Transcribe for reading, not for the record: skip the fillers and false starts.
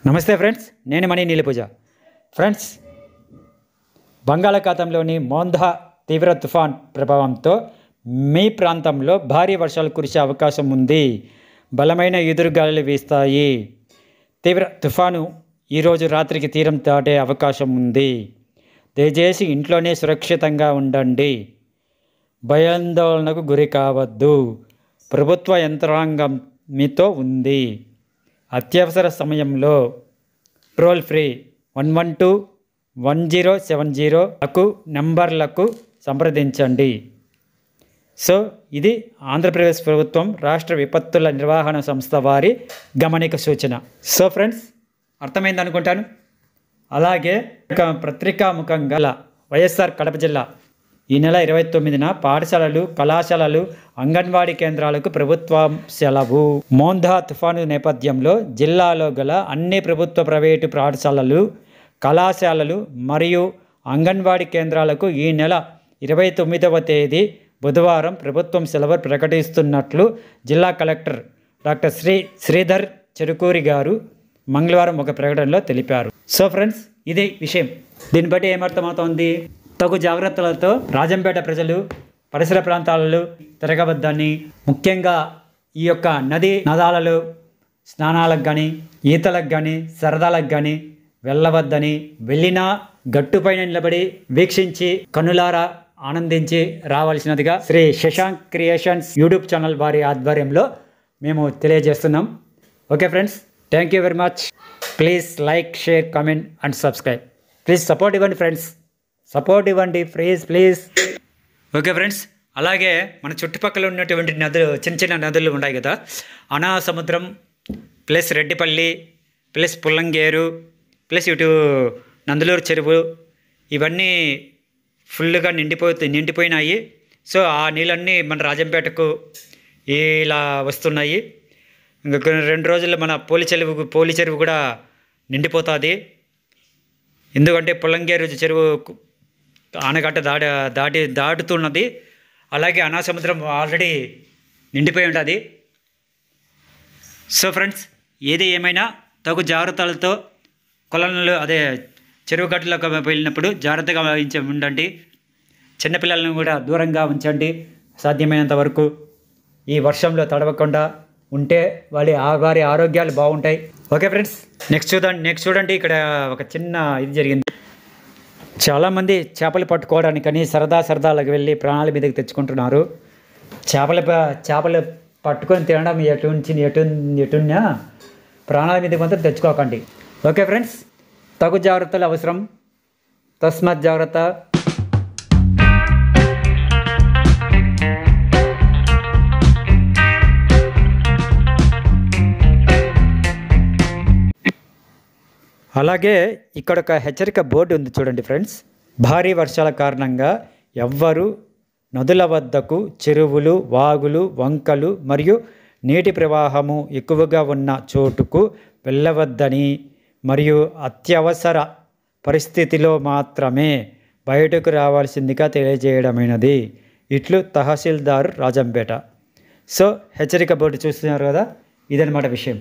నమస్తే ఫ్రెండ్స్, నేను మణి నీలిపూజ. ఫ్రెండ్స్, బంగాళాఖాతంలోని మోందా తీవ్ర తుఫాన్ ప్రభావంతో మీ ప్రాంతంలో భారీ వర్షాలు కురిసే అవకాశం ఉంది. బలమైన ఎదురుగాలులు వీస్తాయి. తీవ్ర తుఫాను ఈరోజు రాత్రికి తీరం దాటే అవకాశం ఉంది. దయచేసి ఇంట్లోనే సురక్షితంగా ఉండండి. భయాందోళనకు గురి కావద్దు. ప్రభుత్వ యంత్రాంగం మీతో ఉంది. అత్యవసర సమయంలో టోల్ ఫ్రీ 112-1070 నంబర్లకు సంప్రదించండి. సో ఇది ఆంధ్రప్రదేశ్ ప్రభుత్వం రాష్ట్ర విపత్తుల నిర్వహణ సంస్థ వారి గమనిక సూచన. సో ఫ్రెండ్స్, అర్థమైంది అనుకుంటాను. అలాగే పత్రికాముఖంగా వైఎస్ఆర్ కడప జిల్లా ఈ నెల 29న పాఠశాలలు, కళాశాలలు, అంగన్వాడీ కేంద్రాలకు ప్రభుత్వం సెలవు. మోందా తుఫాను నేపథ్యంలో జిల్లాలో గల అన్ని ప్రభుత్వ, ప్రైవేటు పాఠశాలలు, కళాశాలలు మరియు అంగన్వాడీ కేంద్రాలకు ఈ నెల 29వ తేదీ బుధవారం ప్రభుత్వం సెలవు ప్రకటిస్తున్నట్లు జిల్లా కలెక్టర్ డాక్టర్ శ్రీధర్ చెరుకూరి గారు మంగళవారం ఒక ప్రకటనలో తెలిపారు. సో ఫ్రెండ్స్, ఇది విషయం. దీన్ని బట్టి ఏమర్థమవుతోంది? తగు జాగ్రత్తలతో రాజంపేట ప్రజలు పరిసర ప్రాంతాలలో తిరగవద్దని, ముఖ్యంగా ఈ యొక్క నదాలలో స్నానాలకు కానీ, ఈతలకు కానీ, సరదాలకు కానీ వెళ్ళవద్దని, వెళ్ళినా గట్టుపైన నిలబడి వీక్షించి కన్నులారా ఆనందించి రావాల్సినదిగా Shri Shashank creations YouTube channel వారి ఆధ్వర్యంలో మేము తెలియజేస్తున్నాం. Okay friends, thank you very much. Please like, share, comment and subscribe. Please support ఇవ్వండి ఫ్రెండ్స్, సపోర్ట్ ఇవ్వండి ప్లీజ్. ఓకే ఫ్రెండ్స్, అలాగే మన చుట్టుపక్కల ఉన్నటువంటి నదులు, చిన్న చిన్న నదులు ఉన్నాయి కదా, అనా సముద్రం ప్లస్ రెడ్డిపల్లి ప్లస్ పుల్లంగేరు ప్లస్ ఇటు నందులూరు చెరువు, ఇవన్నీ ఫుల్గా నిండిపోయినాయి. సో ఆ నీళ్ళన్నీ మన రాజంపేటకు ఇలా వస్తున్నాయి. ఇంకా 2 రోజుల్లో మన పోలి చెరువు కూడా నిండిపోతుంది. ఎందుకంటే పుల్లంగేరు చెరువు ఆనకట్ట దాటుతున్నది. అలాగే అనా సముద్రం ఆల్రెడీ నిండిపోయి ఉంటుంది. సో ఫ్రెండ్స్, ఏది ఏమైనా తగు జాగ్రత్తలతో కొలనులు చెరువు గట్టులకు వెళ్ళినప్పుడు జాగ్రత్తగా ఉండండి. చిన్నపిల్లలను కూడా దూరంగా ఉంచండి సాధ్యమైనంత వరకు. ఈ వర్షంలో తడవకుండా ఉంటే వారి ఆరోగ్యాలు బాగుంటాయి. ఓకే ఫ్రెండ్స్, నెక్స్ట్ చూడండి. ఇక్కడ ఒక చిన్న ఇది జరిగింది. చాలామంది చేపలు పట్టుకోవడానికని సరదాలకు వెళ్ళి ప్రాణాల మీదకి తెచ్చుకుంటున్నారు. చేపలు పట్టుకొని తినడం ఎటున్నా ప్రాణాల మీదకి మాత్రం తెచ్చుకోకండి. ఓకే ఫ్రెండ్స్, తగు జాగ్రత్తలు అవసరం. తస్మాత్ జాగ్రత్త. అలాగే ఇక్కడ ఒక హెచ్చరిక బోర్డు ఉంది చూడండి ఫ్రెండ్స్. భారీ వర్షాల కారణంగా ఎవ్వరూ నదుల వద్దకు, చెరువులు, వాగులు, వంకలు మరియు నీటి ప్రవాహము ఎక్కువగా ఉన్న చోటుకు వెళ్ళవద్దని మరియు అత్యవసర పరిస్థితిలో మాత్రమే బయటకు రావాల్సిందిగా తెలియజేయడమైనది. ఇట్లు తహసీల్దార్ రాజంపేట. సో హెచ్చరిక బోర్డు చూస్తున్నారు కదా, ఇదన్నమాట విషయం.